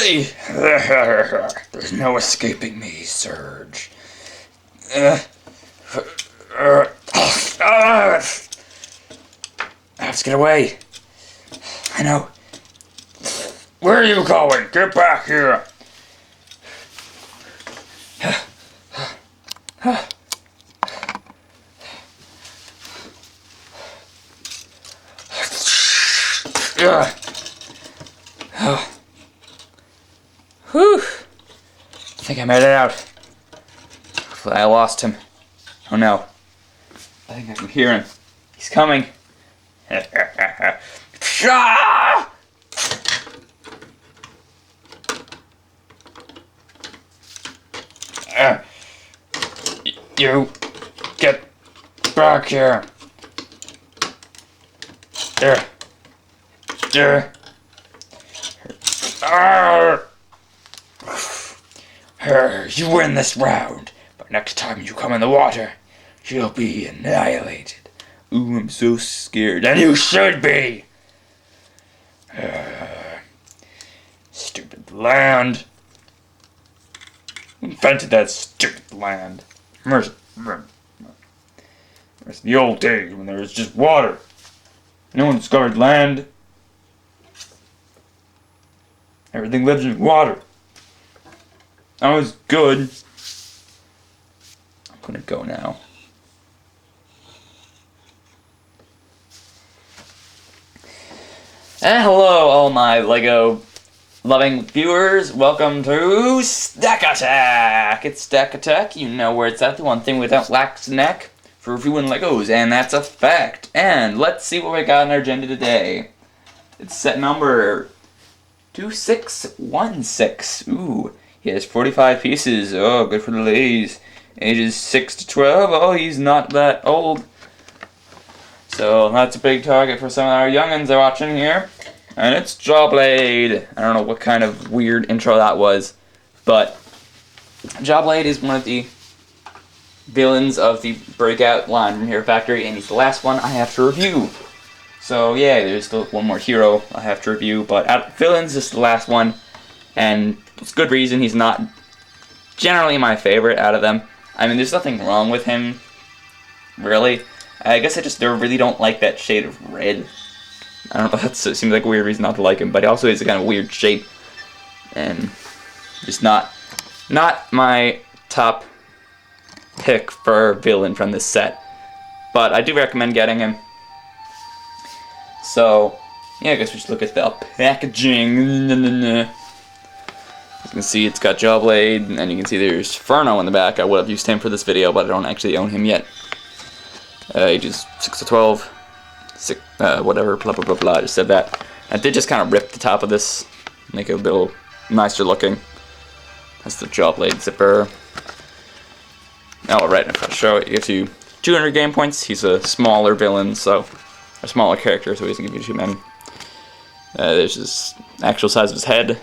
There's no escaping me, Surge. Let's get away. I know. Where are you going? Get back here. Whew. I think I made it out. Hopefully I lost him. Oh no. I think I can hear him. He's coming. You get back here. You win this round, but next time you come in the water, you'll be annihilated. Ooh, I'm so scared, and you should be! Stupid land. Who invented that stupid land? Where's the old days when there was just water? No one discovered land. Everything lives in water. That was good. I'm gonna go now. And hello, all my Lego loving viewers. Welcome to Stack Attack. It's Stack Attack. You know where it's at. The one thing we don't lack snack for reviewing Legos, and that's a fact. And let's see what we got on our agenda today. It's set number 2616. Ooh, he has 45 pieces. Oh, good for the ladies. Ages 6 to 12. Oh, he's not that old. So that's a big target for some of our youngins they're watching here. And it's Jawblade. I don't know what kind of weird intro that was, but Jawblade is one of the villains of the Breakout line from Hero Factory, and he's the last one I have to review. So yeah, there's still one more hero I have to review, but out of villains, this is the last one, and it's good reason. He's not generally my favorite out of them. I mean, there's nothing wrong with him, really. I guess I just really don't like that shade of red. I don't know, that seems like a weird reason not to like him, but he also has a kind of weird shape, and just not my top pick for villain from this set. But I do recommend getting him. So, yeah, I guess we should look at the packaging. As you can see, it's got Jawblade, and you can see there's Furno in the back. I would have used him for this video, but I don't actually own him yet. Ages 6 to 12. Whatever, blah blah blah blah, I just said that. I did just kind of rip the top of this, make it a little nicer looking. That's the Jawblade zipper. Alright, if I show it, it gives you 200 game points. He's a smaller villain, so a smaller character, so he doesn't give you too many. There's his actual size of his head.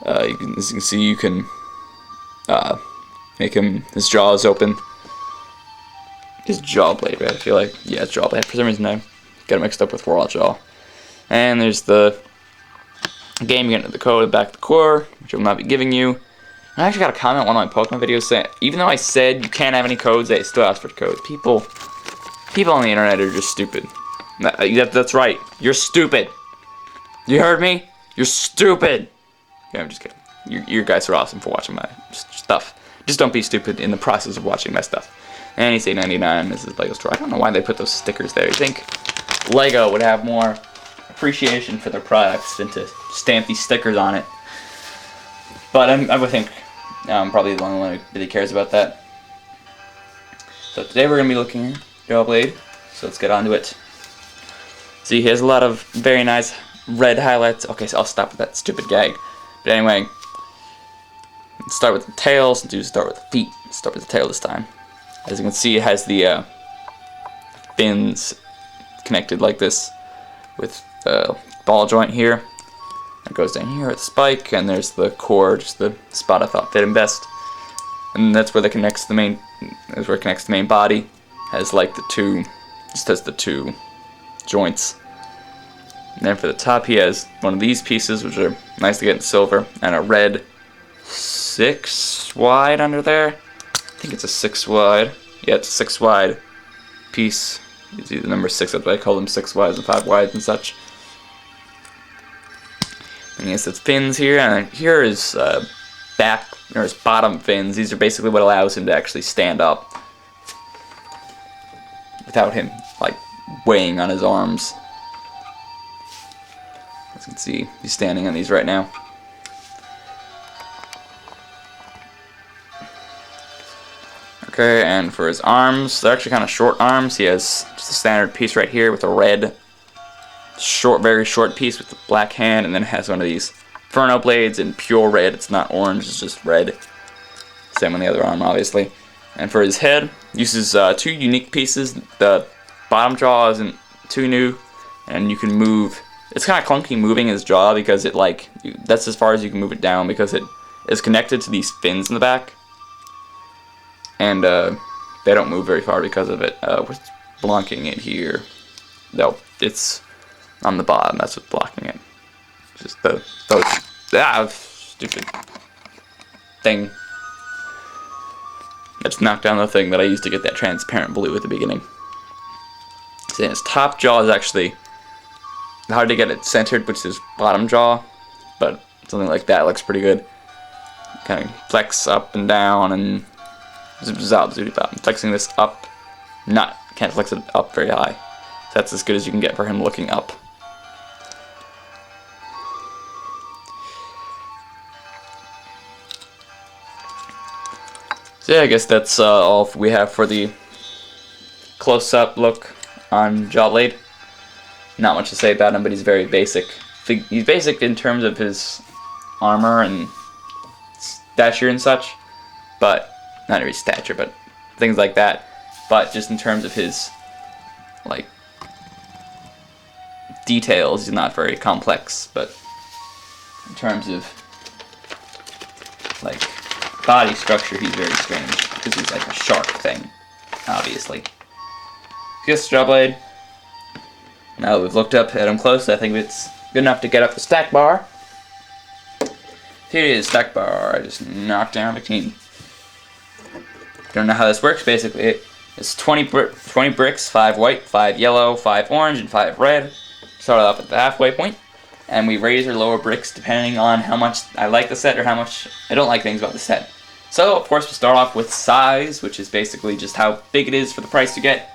As you can see, you can make his jaws open. His Jawblade, right? I feel like, yeah, it's Jawblade. For some reason, I got it mixed up with Raw Jaw. And there's the game. You get into the code at the back of the core, which I will not be giving you. I actually got a comment on one of my Pokemon videos saying, even though I said you can't have any codes, they still ask for codes. People on the internet are just stupid. That's right. You're stupid. You heard me? You're stupid. Yeah, I'm just kidding. You guys are awesome for watching my stuff. Just don't be stupid in the process of watching my stuff. And he's $8.99. This is Lego store. I don't know why they put those stickers there. You think Lego would have more appreciation for their products than to stamp these stickers on it. But I would think I'm probably the only one who really cares about that. So today we're going to be looking at Jawblade. So let's get on to it. See, he has a lot of very nice red highlights. Okay, so I'll stop with that stupid gag. But anyway, let's start with the tail. Since you start with the feet, let's start with the tail this time. As you can see, it has the fins connected like this with the ball joint here. It goes down here with the spike, and there's the core, just the spot I thought fit him best. And that's where it connects to the main. That's where it connects to the main body. Has like the two, just has the two joints. And then for the top, he has one of these pieces, which are nice to get in silver, and a red 6 wide under there. I think it's a 6 wide. Yeah, it's a 6 wide piece. You see the number 6, that's why I call them 6 wides and 5 wides and such. And yes, it's fins here, and here is back, or his bottom fins. These are basically what allows him to actually stand up without him, like, weighing on his arms. As you can see, he's standing on these right now. Okay, and for his arms, they're actually kind of short arms. He has just a standard piece right here with a red, very short piece with the black hand, and then it has one of these Inferno blades in pure red. It's not orange, it's just red. Same on the other arm, obviously. And for his head, uses 2 unique pieces. The bottom jaw isn't too new, and you can move. It's kind of clunky moving his jaw because that's as far as you can move it down because it is connected to these fins in the back. And they don't move very far because of it. What's blocking it here? No, it's on the bottom. That's what's blocking it. Just those stupid thing. I just knocked down the thing that I used to get that transparent blue at the beginning. So his top jaw is actually hard to get it centered, which is his bottom jaw, but something like that looks pretty good. Kind of flex up and down and I'm flexing this up. Can't flex it up very high. So that's as good as you can get for him looking up. So yeah, I guess that's all we have for the close-up look on Jawblade. Not much to say about him, but he's very basic. He's basic in terms of his armor and stature and such, but not really stature, but things like that. But just in terms of his details, he's not very complex. But in terms of body structure, he's very strange because he's like a shark thing, obviously. Yes, Jawblade. Now that we've looked up at him close, I think it's good enough to get up the stack bar. Here it is, stack bar. I just knocked down 15. Don't know how this works. Basically, it's 20 bricks, 5 white, 5 yellow, 5 orange, and 5 red. Start off at the halfway point, and we raise or lower bricks depending on how much I like the set or how much I don't like things about the set. So, of course, we start off with size, which is basically just how big it is for the price you get.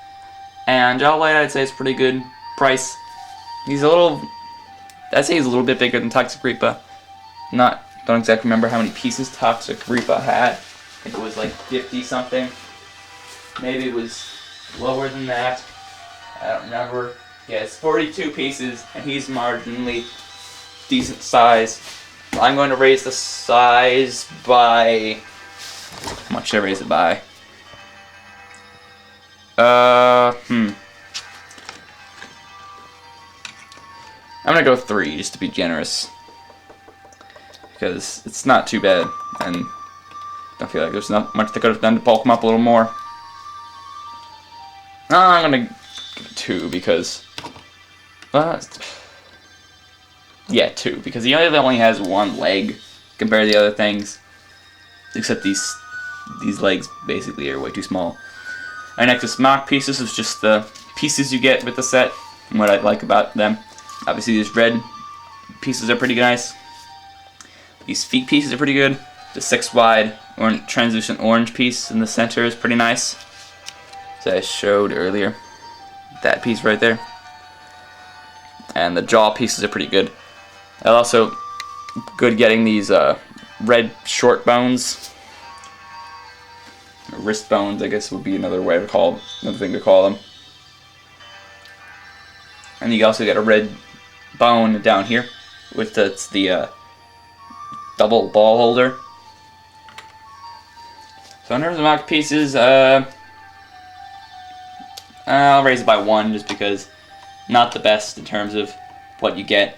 And Jawblade, I'd say, is pretty good price. I'd say he's a little bit bigger than Toxic Reaper. Don't exactly remember how many pieces Toxic Reaper had. I think it was like 50 something. Maybe it was lower than that. I don't remember. Yeah, it's 42 pieces, and he's marginally decent size. I'm going to raise the size by... How much should I raise it by? I'm gonna go 3 just to be generous, because it's not too bad, and I don't feel like there's not much they could have done to bulk him up a little more. I'm gonna give it 2 because, yeah, 2 because he only has 1 leg compared to the other things, except these legs basically are way too small. Our next is mock pieces, is just the pieces you get with the set and what I like about them. Obviously, these red pieces are pretty nice. These feet pieces are pretty good. The 6 wide translucent orange piece in the center is pretty nice, as I showed earlier. That piece right there. And the jaw pieces are pretty good. Also good getting these red short bones. Or wrist bones, I guess, would be another thing to call them. And you also get a red bone down here with the double ball holder. So in terms of mock pieces, I'll raise it by 1 just because not the best in terms of what you get,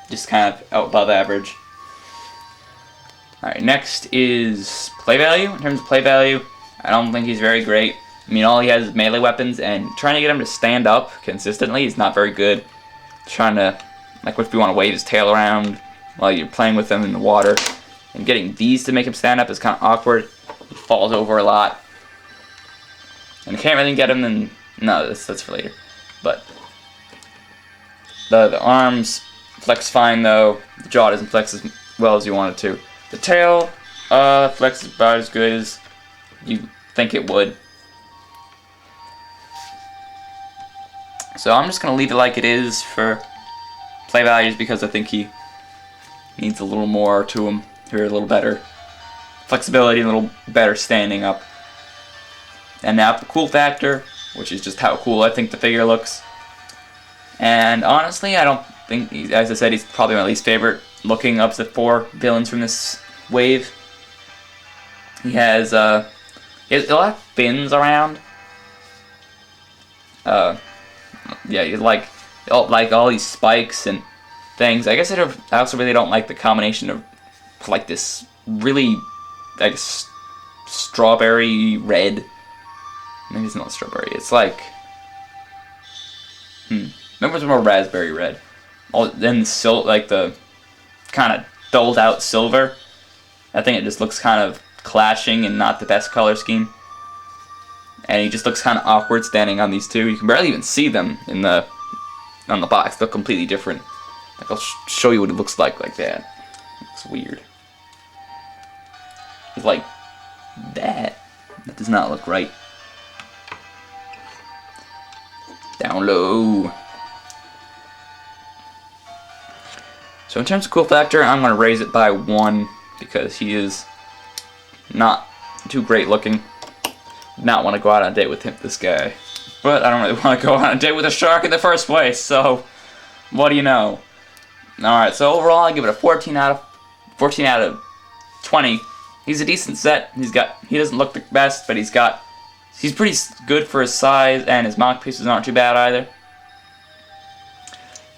just kind of above average. Alright, next is play value. In terms of play value, I don't think he's very great. I mean, all he has is melee weapons, and trying to get him to stand up consistently is not very good. Trying to Like if you want to wave his tail around while you're playing with him in the water. And getting these to make him stand up is kind of awkward. He falls over a lot. And you can't really get him in... No, that's for later. But the arms flex fine though. The jaw doesn't flex as well as you want it to. The tail flexes about as good as you think it would. So I'm just going to leave it like it is for play values because I think he needs a little more to him. Here, a little better flexibility, a little better standing up. And now the cool factor, which is just how cool I think the figure looks. And honestly, I don't think, as I said, he's probably my least favorite looking of the 4 villains from this wave. He has a lot of fins around. Yeah, he's like all these spikes and things. I guess I also really don't like the combination of like this really like strawberry red. Maybe it's not strawberry. It's like maybe it's more raspberry red. Then like the kind of dulled out silver. I think it just looks kind of clashing and not the best color scheme. And he just looks kind of awkward standing on these two. You can barely even see them on the box. They're completely different. Like I'll show you what it looks like that. It's weird. It's like that. That does not look right. Down low. So in terms of cool factor, I'm going to raise it by 1 because he is not too great looking. Not want to go out on a date with this guy. But I don't really want to go on a date with a shark in the first place, so what do you know? Alright, so overall I give it a 14 out of 20. He's a decent set. He doesn't look the best, but he's pretty good for his size, and his mouth pieces aren't too bad either.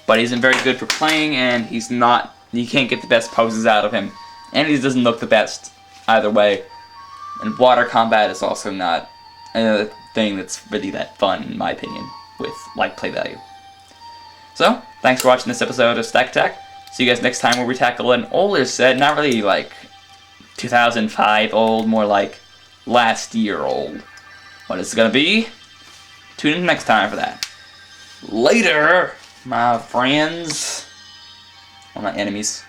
But he isn't very good for playing, and you can't get the best poses out of him. And he doesn't look the best either way. And water combat is also not a thing that's really that fun, in my opinion, with like play value. So, thanks for watching this episode of Stack Attack. See you guys next time where we tackle an older set, not really like 2005 old, more like last year old. What is it gonna be? Tune in next time for that. Later, my friends. Or my enemies.